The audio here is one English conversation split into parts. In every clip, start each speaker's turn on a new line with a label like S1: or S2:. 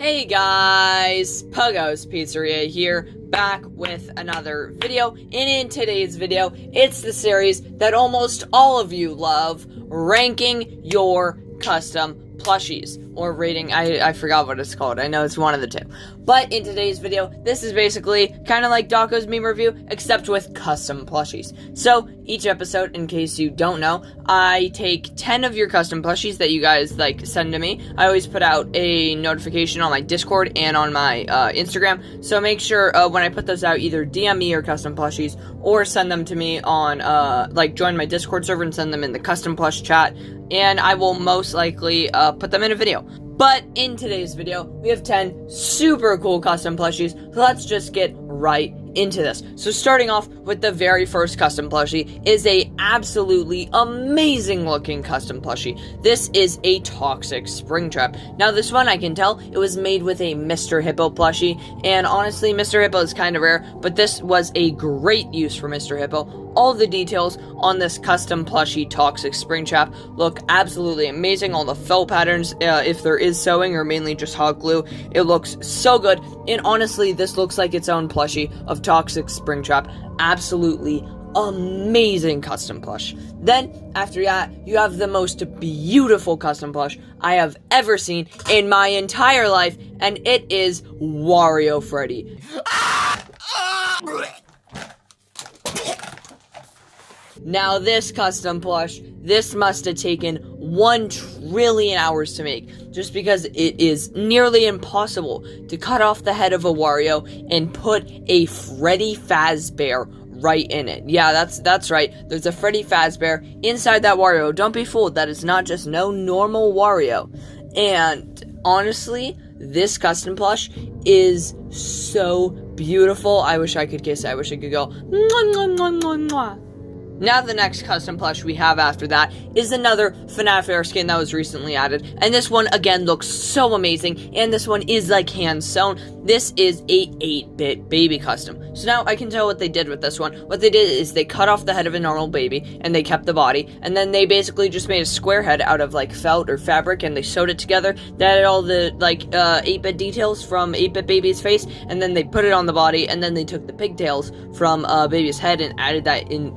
S1: Hey guys, Puggo's Pizzeria here, back with another video, and in today's video, it's the series that almost all of you love, ranking your custom plushies, or rating, I forgot what it's called, I know it's one of the two. But in today's video, this is basically kind of like Daco's meme review, except with custom plushies. So, each episode, in case you don't know, I take 10 of your custom plushies that you guys, send to me. I always put out a notification on my Discord and on my Instagram, so make sure when I put those out, either DM me your custom plushies, or send them to me on, join my Discord server and send them in the custom plush chat, and I will most likely put them in a video. But in today's video, we have 10 super cool custom plushies, so let's just get right into this. So starting off with the very first custom plushie is a absolutely amazing looking custom plushie. This is a toxic spring trap. Now this one, I can tell it was made with a Mr. Hippo plushie, and honestly Mr. Hippo is kind of rare, but this was a great use for Mr. Hippo. All the details on this custom plushie toxic spring trap look absolutely amazing. All the felt patterns, if there is sewing or mainly just hot glue, it looks so good. And honestly, this looks like its own plushie of toxic spring trap. Absolutely amazing custom plush. Then after that, you have the most beautiful custom plush I have ever seen in my entire life, and it is Wario Freddy. Now this custom plush, this must have taken 1 trillion hours to make, just because it is nearly impossible to cut off the head of a Wario and put a Freddy Fazbear right in it. Yeah, that's right, there's a Freddy Fazbear inside that Wario. Don't be fooled, that is not just no normal Wario. And honestly, this custom plush is so beautiful. I wish I could kiss it. I wish I could go mwah, mwah, mwah, mwah, mwah. Now the next custom plush we have after that is another FNAF Air skin that was recently added, and this one again looks so amazing, and this one is like hand sewn. This is a 8-bit baby custom. So now I can tell what they did with this one. What they did is they cut off the head of a normal baby, and they kept the body, and then they basically just made a square head out of felt or fabric, and they sewed it together. They added all the 8-bit details from 8-bit baby's face, and then they put it on the body, and then they took the pigtails from baby's head and added that in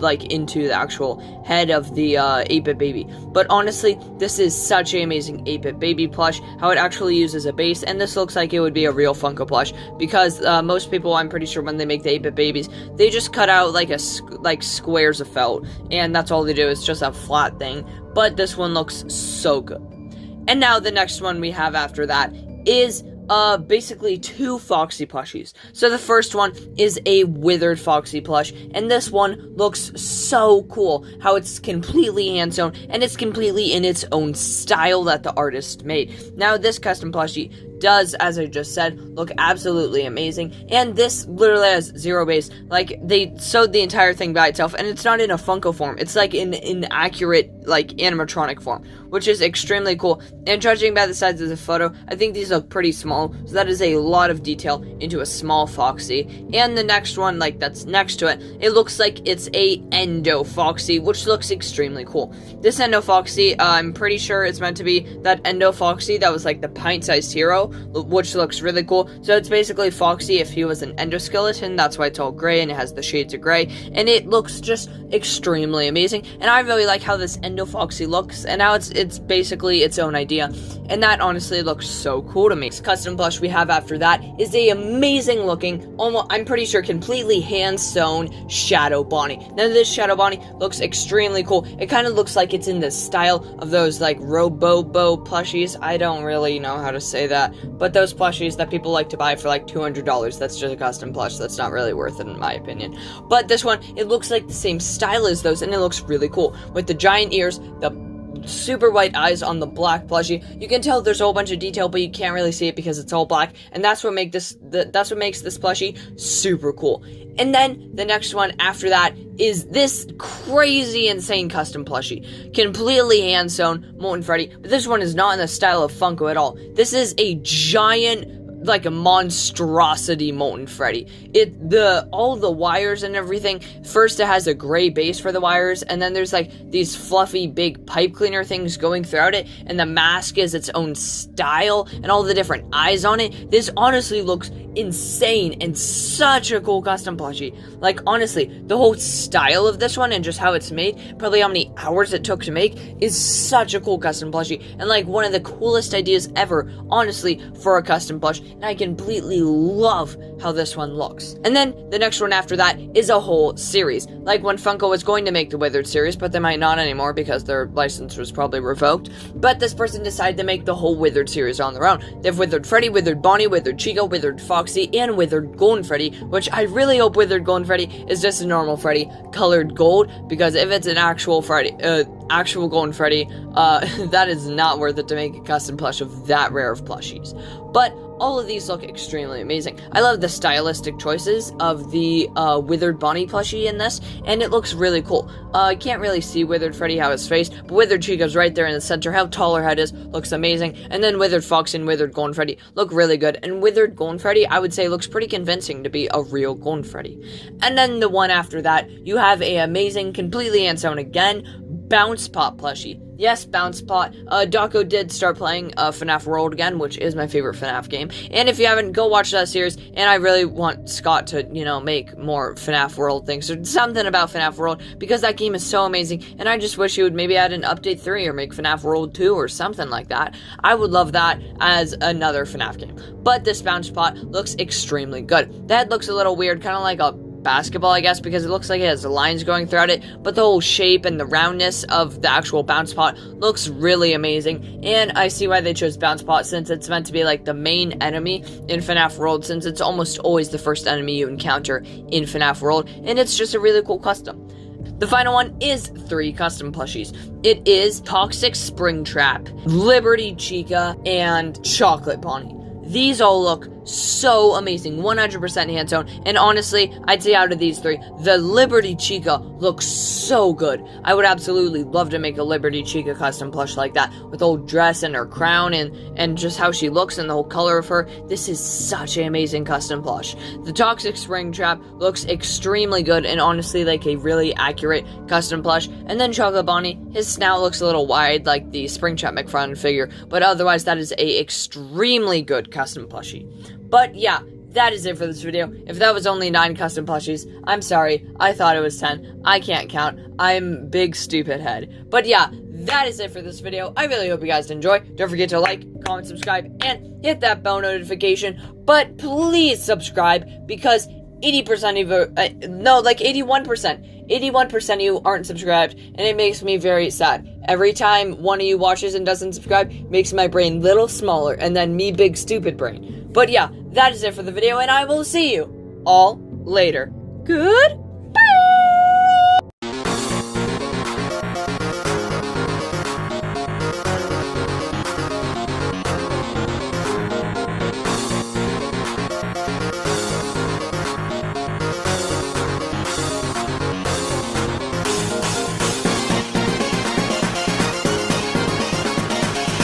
S1: into the actual head of the 8-bit baby. But honestly, this is such an amazing 8-bit baby plush, how it actually uses a base, and this looks like it would be a real Funko plush, because most people, I'm pretty sure, when they make the 8-bit babies, they just cut out squares of felt, and that's all they do, it's just a flat thing. But this one looks so good. And now the next one we have after that is basically 2 Foxy plushies. So the first one is a withered Foxy plush, and this one looks so cool, how it's completely hand sewn, and it's completely in its own style that the artist made. Now this custom plushie does, as I just said, look absolutely amazing, and this literally has 0 base. They sewed the entire thing by itself, and it's not in a Funko form, it's in accurate animatronic form, which is extremely cool. And judging by the size of the photo, I think these look pretty small, so that is a lot of detail into a small Foxy. And the next one, that's next to it, it looks like it's a Endo Foxy, which looks extremely cool. This Endo Foxy, I'm pretty sure it's meant to be that Endo Foxy that was the pint-sized hero, which looks really cool. So it's basically Foxy if he was an endoskeleton. That's why it's all gray and it has the shades of gray, and it looks just extremely amazing. And I really like how this Endo Foxy looks, and now it's basically its own idea, and that honestly looks so cool to me. This custom plush we have after that is a amazing looking, almost, I'm pretty sure, completely hand sewn Shadow Bonnie. Now this Shadow Bonnie looks extremely cool. It kind of looks like it's in the style of those Robobo plushies. I don't really know how to say that, but those plushies that people like to buy for $200, that's just a custom plush, that's not really worth it in my opinion. But this one, it looks like the same style as those, and it looks really cool, with the giant ears, the super white eyes on the black plushie. You can tell there's a whole bunch of detail, but you can't really see it because it's all black, and that's what makes this plushie super cool. And then the next one after that is this crazy insane custom plushie, completely hand sewn Molten Freddy, but this one is not in the style of Funko at all. This is a giant like a monstrosity Molten Freddy. All the wires and everything, first it has a gray base for the wires, and then there's like these fluffy big pipe cleaner things going throughout it, and the mask is its own style, and all the different eyes on it. This honestly looks insane and such a cool custom plushie. Like, honestly, the whole style of this one and just how it's made, probably how many hours it took to make, is such a cool custom plushie, and like one of the coolest ideas ever, honestly, for a custom plush, and I completely love how this one looks. And then the next one after that is a whole series. Like when Funko was going to make the Withered series, but they might not anymore because their license was probably revoked, but this person decided to make the whole Withered series on their own. They have Withered Freddy, Withered Bonnie, Withered Chica, Withered Foxy, and Withered Golden Freddy, which I really hope Withered Golden Freddy is just a normal Freddy colored gold, because if it's an actual Golden Freddy, that is not worth it to make a custom plush of that rare of plushies. But all of these look extremely amazing. I love the stylistic choices of the Withered Bonnie plushie in this, and it looks really cool. I can't really see Withered Freddy, how his face, but Withered Chica's right there in the center. How tall her head is, looks amazing. And then Withered Fox and Withered Golden Freddy look really good. And Withered Golden Freddy, I would say, looks pretty convincing to be a real Golden Freddy. And then the one after that, you have a amazing, completely its own again, Bounce Pot plushie. Yes, Bounce Pot. Daco did start playing FNAF World again, which is my favorite FNAF game. And if you haven't, go watch that series. And I really want Scott to, make more FNAF World things, or something about FNAF World, because that game is so amazing. And I just wish he would maybe add an update 3 or make FNAF World 2 or something like that. I would love that as another FNAF game. But this Bounce Pot looks extremely good. That looks a little weird, kind of like a basketball, I guess, because it looks like it has lines going throughout it, but the whole shape and the roundness of the actual Bounce Pot looks really amazing, and I see why they chose Bounce Pot, since it's meant to be like the main enemy in FNAF World, since it's almost always the first enemy you encounter in FNAF World, and it's just a really cool custom. The final one is 3 custom plushies. It is Toxic Springtrap, Liberty Chica, and Chocolate Bonnie. These all look so amazing, 100% hands-on, and honestly, I'd say out of these 3, the Liberty Chica looks so good. I would absolutely love to make a Liberty Chica custom plush like that, with the whole dress and her crown, and just how she looks and the whole color of her. This is such an amazing custom plush. The Toxic Springtrap looks extremely good, and honestly like a really accurate custom plush. And then Chocolate Bonnie, his snout looks a little wide like the Springtrap McFarlane figure, but otherwise that is a extremely good custom plushie. But yeah, that is it for this video. If that was only 9 custom plushies, I'm sorry, I thought it was 10. I can't count. I'm big stupid head. But yeah, that is it for this video. I really hope you guys enjoy. Don't forget to like, comment, subscribe, and hit that bell notification. But please subscribe, because 80% of you, 81% of you aren't subscribed, and it makes me very sad. Every time one of you watches and doesn't subscribe, makes my brain little smaller, and then me big stupid brain. But yeah, that is it for the video, and I will see you all later. Good